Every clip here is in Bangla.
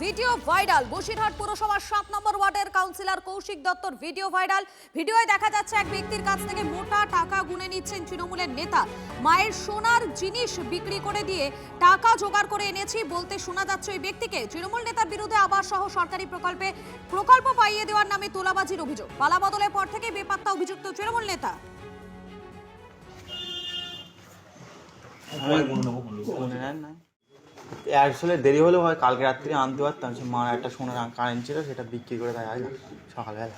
Video viral. বসিরহাট পুরসভার 7 নম্বর ওয়ার্ডের কাউন্সিলর কৌশিক দত্তর ভিডিও ভাইরাল। ভিডিওয় দেখা যাচ্ছে এক ব্যক্তির কাছ থেকে মোটা টাকা গুনে নিচ্ছেন তৃণমূলের নেতা। মায়ের সোনার জিনিস বিক্রি করে দিয়ে টাকা জোগাড় করে এনেছি বলতে শোনা যাচ্ছে ওই ব্যক্তিকে। তৃণমূল নেতার বিরুদ্ধে আবাস সহ সরকারি প্রকল্প পাইয়ে দেওয়ার নামে তোলাবাজির অভিযোগ। পালাবদলের পর থেকে বেপাত্তা অভিযুক্ত তৃণমূল নেতা। আসলে দেরি হলেও হয়, কালকে রাত্রি আনতে পারতাম। সে মার একটা সোনার কারেন্ট ছিল, সেটা বিক্রি করে দেয় আজ সকালবেলা।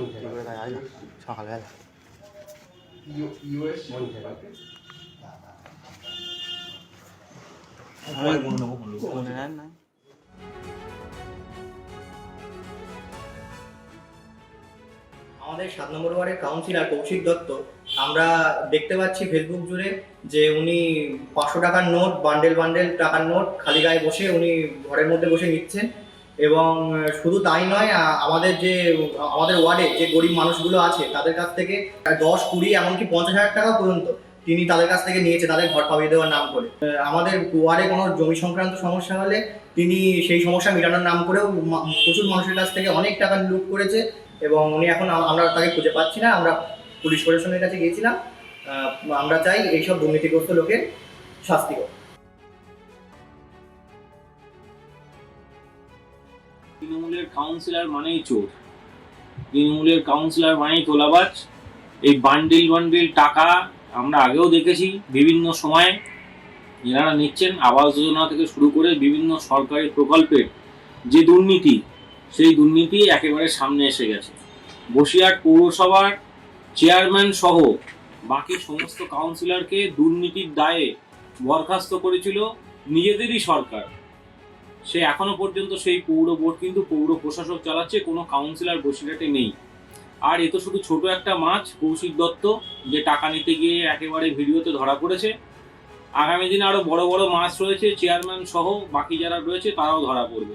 বিক্রি করে দেয় আজ সকালবেলা। মনে নেন না। আমাদের 7 নম্বর ওয়ার্ডের কাউন্সিলর কৌশিক দত্ত, আমরা দেখতে পাচ্ছি ফেসবুক জুড়ে যে উনি 500 টাকার নোট, বান্ডেল টাকার নোট খালি গায়ে বসে উনি ঘরের মধ্যে বসে নিচ্ছেন। এবং শুধু তাই নয়, আমাদের ওয়ার্ডে যে গরিব মানুষগুলো আছে তাদের কাছ থেকে 10, 20 এমনকি 50,000 টাকা পর্যন্ত তিনি তাদের কাছ থেকে নিয়েছে, তাদের ঘর পাইয়ে দেওয়ার নাম করে। আমাদের ওয়ার্ডে কোনো জমি সংক্রান্ত সমস্যা হলে তিনি সেই সমস্যা মেটানোর নাম করেও প্রচুর মানুষের কাছ থেকে অনেক টাকা লুট করেছে। এবং উনি এখন, আমরা তাকে খুঁজে পাচ্ছি না। আমরা পুলিশ প্রশাসনের কাছে গিয়েছিলাম। আমরা চাই এইসব দুর্নীতিগ্রস্ত লোকের শাস্তি হোক। তৃণমূলের কাউন্সিলর মানেই চোর, তৃণমূলের কাউন্সিলর মানেই তোলাবাজ। এই বান্ডিল টাকা আমরা আগেও দেখেছি বিভিন্ন সময়ে এনারা নিচ্ছেন। আবাস যোজনা থেকে শুরু করে বিভিন্ন সরকারি প্রকল্পের যে দুর্নীতি, সেই দুর্নীতি একেবারে সামনে এসে গেছে। বসিরহাট পৌরসভার চেয়ারম্যান সহ বাকি সমস্ত কাউন্সিলরকে দুর্নীতির দায়ে বরখাস্ত করেছিল নিজেদেরই সরকার। সে এখনো পর্যন্ত সেই পৌর বোর্ড কিন্তু পৌর প্রশাসক চালাচ্ছে, কোনো কাউন্সিলর বসিরহাটে নেই। আর এ তো শুধু ছোট একটা মাছ, কৌশিক দত্ত, যে টাকা নিতে গিয়ে একেবারে ভিডিওতে ধরা পড়েছে। আগামী দিনে আরো বড় বড় মাছ রয়েছে, চেয়ারম্যান সহ বাকি যারা রয়েছে তারাও ধরা পড়বে।